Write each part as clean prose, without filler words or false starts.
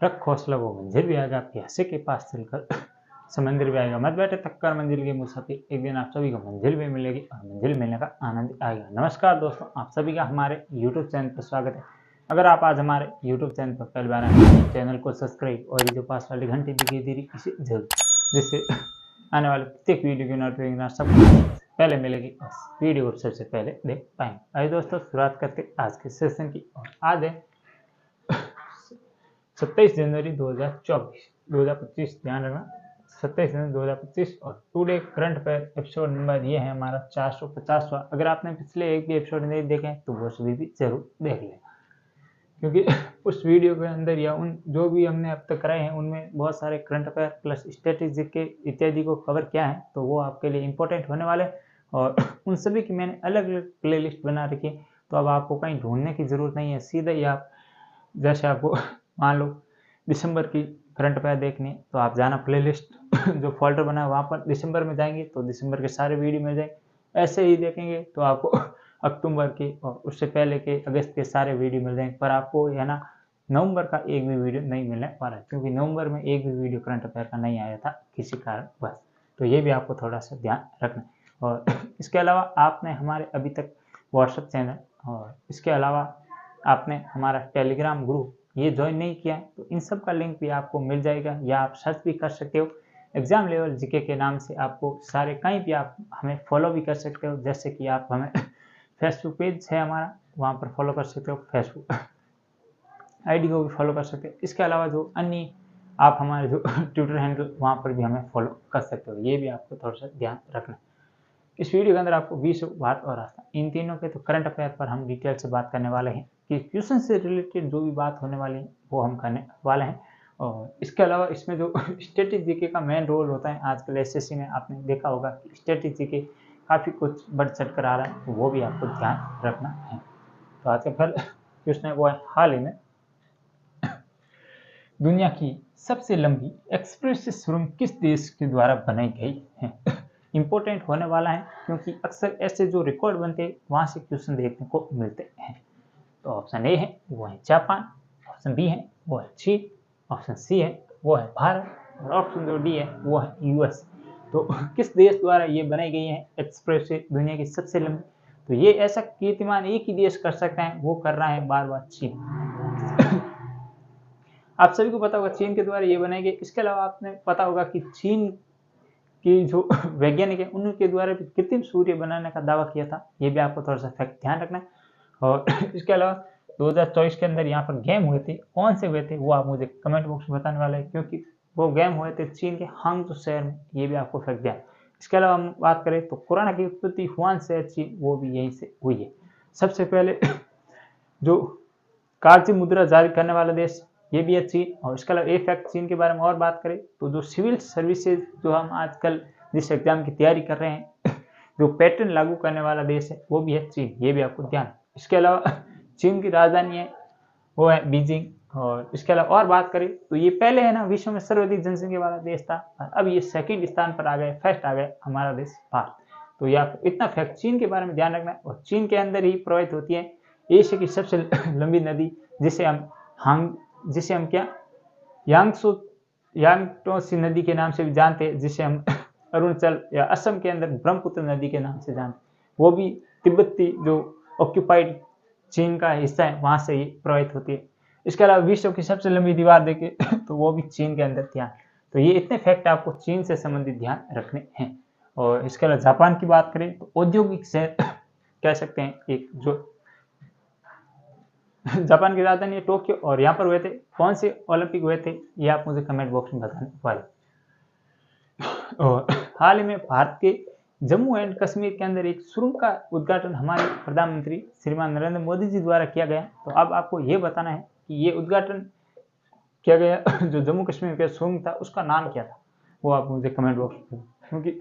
रख हौसला वो मंजिल भी आएगा, आपके हंसे के पास चलकर समंदर भी आएगा। मत बैठे थककर मंजिल के मुसाफिर, एक दिन आप सभी को मंजिल भी मिलेगी और मंजिल मिलने का आनंद आएगा। नमस्कार दोस्तों, आप सभी का हमारे YouTube चैनल पर स्वागत है। अगर आप आज हमारे YouTube चैनल पर पहली बार आए, चैनल को सब्सक्राइब और ये जो पास वाली घंटी दिखाई दे रही इसे जरूर, जिससे आने वाले प्रत्येक वीडियो की नोटिफिकेशन सबसे पहले मिलेगी और वीडियो को सबसे पहले देख पाएंगे। आइए दोस्तों, शुरुआत करते आज के सेशन की। और आज है 27 जनवरी 2025, ध्यान रखना 27 जनवरी 2025। और today current affair episode number ये है हमारा 450वां। अगर आपने पिछले एक भी एपिसोड नहीं देखे तो वो सभी भी जरूर देख लें, क्योंकि उस वीडियो के अंदर या उन जो भी हमने अब तक कराए हैं उनमें बहुत सारे करंट अफेयर प्लस स्ट्रेटेजिक के इत्यादि को कवर किया है, तो वो आपके लिए इंपॉर्टेंट होने वाले। और उन सभी की मैंने अलग अलग प्लेलिस्ट बना रखी है, तो अब आपको कहीं ढूंढने की ज़रूरत नहीं है। सीधे ही आप, जैसे आपको मान लो दिसंबर की करंट अफेयर देखनी है तो आप जाना प्लेलिस्ट जो फोल्डर बना है वहाँ पर दिसंबर में जाएंगे तो दिसंबर के सारे वीडियो मिल जाएंगे। ऐसे ही देखेंगे तो आपको अक्टूबर के और उससे पहले के अगस्त के सारे वीडियो मिल जाएंगे। पर आपको है ना नवंबर का एक भी वीडियो नहीं मिलने वाला है, क्योंकि नवंबर में एक भी वीडियो करंट अफेयर का नहीं आया था किसी कारण बस। तो ये भी आपको थोड़ा सा ध्यान रखना है। और इसके अलावा आपने हमारे अभी तक व्हाट्सएप चैनल और इसके अलावा आपने हमारा टेलीग्राम ग्रुप ये ज्वाइन नहीं किया है तो इन सब का लिंक भी आपको मिल जाएगा, या आप सर्च भी कर सकते हो एग्जाम लेवल जीके के नाम से। आपको सारे कहीं भी आप हमें फॉलो भी कर सकते हो, जैसे कि आप हमें फेसबुक पेज है हमारा, वहाँ पर फॉलो कर सकते हो, फेसबुक आईडी को भी फॉलो कर सकते हो। इसके अलावा जो अन्य आप हमारे जो ट्विटर हैंडल वहाँ पर भी हमें फॉलो कर सकते हो, ये भी आपको थोड़ा सा ध्यान रखना है। इस वीडियो के अंदर आपको विश्व, भारत और आस्था इन तीनों के तो करंट अफेयर पर हम डिटेल से बात करने वाले हैं, कि क्वेश्चन से रिलेटेड जो भी बात होने वाली है वो हम करने वाले हैं। और इसके अलावा इसमें जो स्टैटिक जीके का मेन रोल होता है, आजकल एसएससी में आपने देखा होगा कि स्टैटिक जीके काफ़ी कुछ बढ़ चढ़ कर आ रहा है, तो वो भी आपको ध्यान रखना है। तो आज का पहला क्वेश्चन है वो है, हाल ही में दुनिया की सबसे लंबी एक्सप्रेस सुरंग किस देश के द्वारा बनाई गई है? इंपॉर्टेंट होने वाला है, क्योंकि अक्सर ऐसे जो रिकॉर्ड बनते हैं वहां से क्वेश्चन देखने को मिलते हैं। तो ऑप्शन ए है वो है जापान, ऑप्शन बी है वो है चीन, ऑप्शन सी है वो है भारत, और ऑप्शन जो डी है वो है यूएस। तो किस देश द्वारा ये बनाई गई है एक्सप्रेस दुनिया की सबसे लंबी? तो ये ऐसा कीर्तिमान एक ही देश कर सकता है, वो कर रहा है बार बार चीन। आप सभी को पता होगा चीन के द्वारा ये बनाई गई। इसके अलावा आपने पता होगा कि चीन की जो वैज्ञानिक है उनके द्वारा भी कृत्रिम सूर्य बनाने का दावा किया था, ये भी आपको थोड़ा सा फैक्ट ध्यान रखना है। और इसके अलावा 2024 के अंदर यहाँ पर गेम हुए थे, कौन से हुए थे वो आप मुझे कमेंट बॉक्स में बताने वाले हैं, क्योंकि वो गेम हुए थे चीन के हांगझू शहर में, ये भी आपको फैक्ट ध्यान। इसके अलावा हम बात करें तो कोरोना की उत्पत्ति हुआन शहर चीन, वो भी यहीं से हुई है। सबसे पहले जो कागजी मुद्रा जारी करने वाला देश ये भी है चीन। और इसके अलावा एक फैक्ट चीन के बारे में और बात करें तो जो सिविल सर्विसेज जो हम आजकल जिस एग्जाम की तैयारी कर रहे हैं, जो पैटर्न लागू करने वाला देश है वो भी है चीन, ये भी आपको ध्यान। इसके अलावा चीन की राजधानी है वो है बीजिंग। और इसके अलावा और बात करें तो ये पहले है ना विश्व में सर्वाधिक जनसंख्या वाला देश था, अब ये सेकंड स्थान पर आ गए, फर्स्ट आ गए हमारा देश भारत। तो ये आपको इतना फैक्ट चीन के बारे में ध्यान रखना है। और चीन के अंदर ही प्रवाहित होती है एशिया की सबसे लंबी नदी, जिसे हम क्या यांगटोसी नदी के नाम से भी जानते हैं, जिसे हम अरुणाचल या असम के अंदर ब्रह्मपुत्र नदी के नाम से जानते, वो भी तिब्बती जो ऑक्यूपाइड चीन का हिस्सा है वहां से ही प्रवाहित होती है। इसके अलावा विश्व की सबसे लंबी दीवार देखे तो वो भी चीन के अंदर ध्यान। तो ये इतने फैक्ट आपको चीन से संबंधित ध्यान रखने हैं। और इसके अलावा जापान की बात करें तो औद्योगिक शहर कह सकते हैं एक, जो जापान की राजधानी है टोक्यो, और यहाँ पर हुए थे कौन से ओलंपिक हुए थे ये आप मुझे कमेंट बॉक्स में बताने वाले। और हाल ही में भारत के जम्मू एंड कश्मीर के अंदर एक सुरंग का उद्घाटन हमारे प्रधानमंत्री श्रीमान नरेंद्र मोदी जी द्वारा किया गया। तो अब आपको ये बताना है कि ये उद्घाटन किया गया जो जम्मू कश्मीर का सुरंग था उसका नाम क्या था, वो आप मुझे कमेंट बॉक्स में, क्योंकि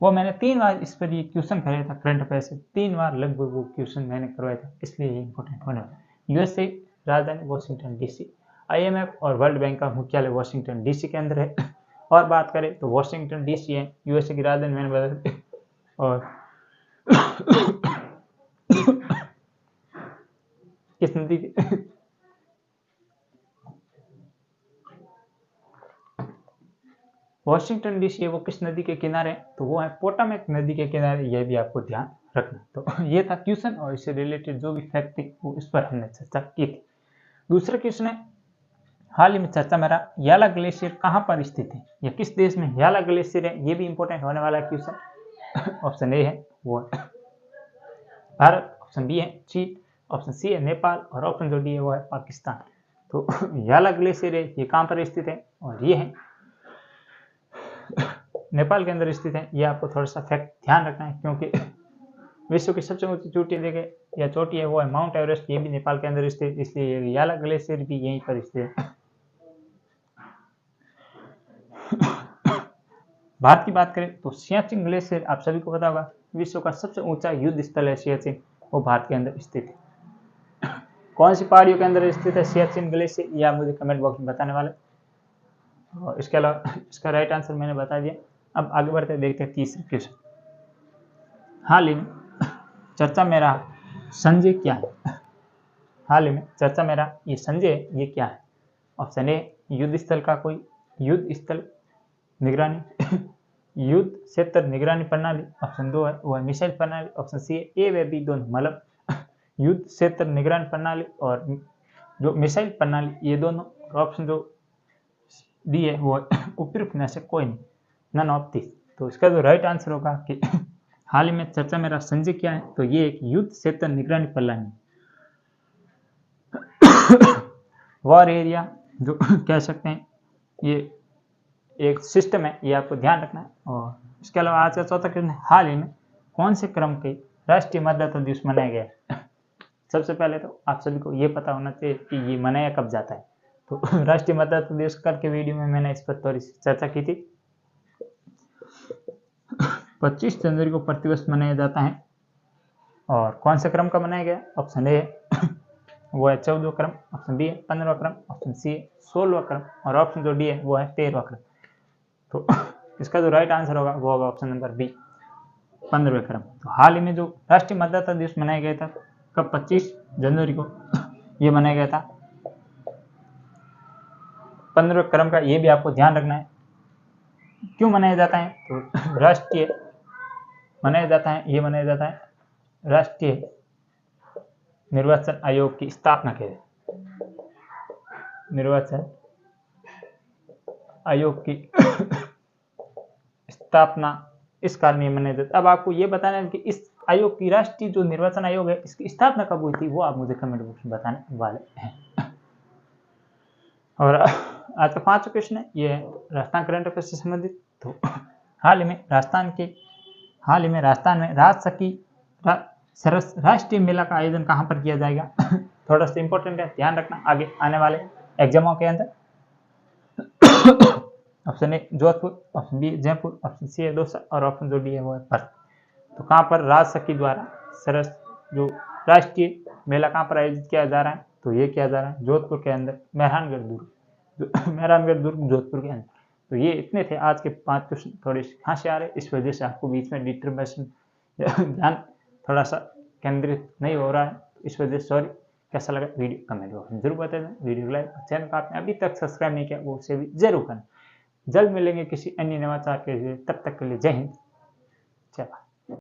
वो मैंने 3 बार इस पर ये क्वेश्चन कराया था करंट अफेयर से, 3 बार लगभग वो क्वेश्चन मैंने करवाया था, इसलिए ये इंपॉर्टेंट होने वाला। यूएसए राजधानी वॉशिंगटन डीसी, आईएमएफ और वर्ल्ड बैंक का मुख्यालय वॉशिंगटन डीसी के अंदर है। और बात करें तो वॉशिंगटन डीसी है यूएसए की राजधानी, मैंने बताया। और किस नदी के वॉशिंगटन डीसी है वो किस नदी के किनारे है, तो वो है पोटामेक नदी के किनारे, ये भी आपको ध्यान रखना। तो ये था क्वेश्चन और इससे रिलेटेड जो भी फैक्ट थी वो इस पर हमने चर्चा की थी। दूसरा क्वेश्चन है, हाल ही में चर्चा में रहा याला ग्लेशियर कहाँ पर स्थित है, या किस देश में याला ग्लेशियर है, ये भी इंपॉर्टेंट होने वाला क्वेश्चन। ऑप्शन ए है वो भारत, ऑप्शन बी है चीन, ऑप्शन सी है नेपाल और ऑप्शन जो डी है वो है पाकिस्तान। तो याला ग्लेशियर है ये कहाँ पर स्थित है, और ये है नेपाल के अंदर स्थित है। ये आपको थोड़ा सा फैक्ट ध्यान रखना है, क्योंकि विश्व की सबसे ऊंची चोटी देखे या चोटी है वो है माउंट एवरेस्ट, ये भी नेपाल के अंदर स्थित, इसलिए याला ग्लेशियर भी यहीं पर स्थित है। भारत की बात करें तो सियाचिन ग्लेशियर आप सभी को पता होगा, विश्व का सबसे ऊंचा युद्ध स्थल है सियाचिन, वो भारत के अंदर स्थित है। कौन सी पहाड़ियों के अंदर स्थित है सियाचिन ग्लेशियर, ये आप मुझे कमेंट बॉक्स में बताने वाले। और इसके अलावा इसका राइट आंसर मैंने बता दिया। अब आगे बढ़ते देखते हैं तीसरे क्वेश्चन। हाल ही में चर्चा में रहा संजय क्या है, हाल ही में चर्चा में रहा ये संजय ये क्या है। ऑप्शन ए युद्ध स्थल का कोई युद्ध स्थल निगरानी युद्ध क्षेत्र निगरानी प्रणाली, ऑप्शन 2 है वो है मिसाइल प्रणाली, ऑप्शन सी है ए व बी दोनों, मतलब युद्ध क्षेत्र निगरानी प्रणाली और जो मिसाइल प्रणाली ये दोनों, और ऑप्शन जो डी है वो उपयुक्त में से कोई नहीं, नन ऑफ दिस। तो इसका जो राइट आंसर होगा कि हाल ही में चर्चा में रहा संजय क्या है, तो ये एक युद्ध क्षेत्र निगरानी प्रणाली वॉर एरिया जो कह सकते हैं, ये एक सिस्टम है, ये आपको ध्यान रखना है। और इसके अलावा आज का चौथा क्वेश्चन है, हाल ही में कौन से क्रम के राष्ट्रीय मतदाता दिवस मनाया गया है। सबसे पहले तो आप सभी को ये पता होना चाहिए कि ये मनाया कब जाता है। तो राष्ट्रीय मतदाता दिवस कल के वीडियो में मैंने इस पर थोड़ी सी चर्चा की थी। 25 जनवरी को प्रतिवर्ष मनाया जाता है। और कौन से क्रम का मनाया गया, ऑप्शन ए है वो है 14वां क्रम, ऑप्शन बी है 15वां क्रम, ऑप्शन सी है 16वां क्रम और ऑप्शन जो डी है वो है 13वां क्रम। तो इसका जो राइट आंसर होगा वो होगा ऑप्शन नंबर बी 15वें क्रम। तो हाल ही में जो राष्ट्रीय मतदाता दिवस मनाया गया था कब, 25 जनवरी को ये मनाया गया था 15वें क्रम का, ये भी आपको ध्यान रखना है। क्यों मनाया जाता है, तो राष्ट्रीय मनाया जाता है, ये मनाया जाता है राष्ट्रीय निर्वाचन आयोग की स्थापना के निर्वाचन आयोग की स्थापना इस कारण ये मनाया जाता है। अब आपको ये बताना है कि इस आयोग की, राष्ट्रीय जो निर्वाचन आयोग है, इसकी स्थापना कब हुई थी, वो आप मुझे कमेंट बॉक्स में बताने वाले हैं। और आज का 5वां क्वेश्चन है, ये राजस्थान करंट अफेयर से संबंधित। तो हाल ही में राजस्थान में राजसखी राष्ट्रीय मेला का आयोजन कहाँ पर किया जाएगा। थोड़ा सा इंपॉर्टेंट है, ध्यान रखना आगे आने वाले एग्जामों के अंदर। Option A Jodhpur, option B Jaipur, option C है दौसा और ऑप्शन जो डी है वो है भरत। तो कहाँ पर राजसखी द्वारा सरस जो राष्ट्रीय मेला कहाँ पर आयोजित किया जा रहा है, तो ये किया जा रहा है जोधपुर के अंदर, मेहरानगढ़ दुर्ग जोधपुर के अंदर। तो ये इतने थे आज के 5 क्वेश्चन, थोड़े खांसी आ रहे, इस वजह से आपको बीच में डिटर्मिनेशन ध्यान थोड़ा सा केंद्रित नहीं हो रहा है, इस वजह से सॉरी। कैसा लगा वीडियो कमेंट बॉक्स में जरूर बता दें। वीडियो लाइक, चैनल का आपने अभी तक सब्सक्राइब नहीं किया वो उसे भी जरूर करना। जल्द मिलेंगे किसी अन्य नवाचार के लिए, तब तक के लिए जय हिंद, जय भारत।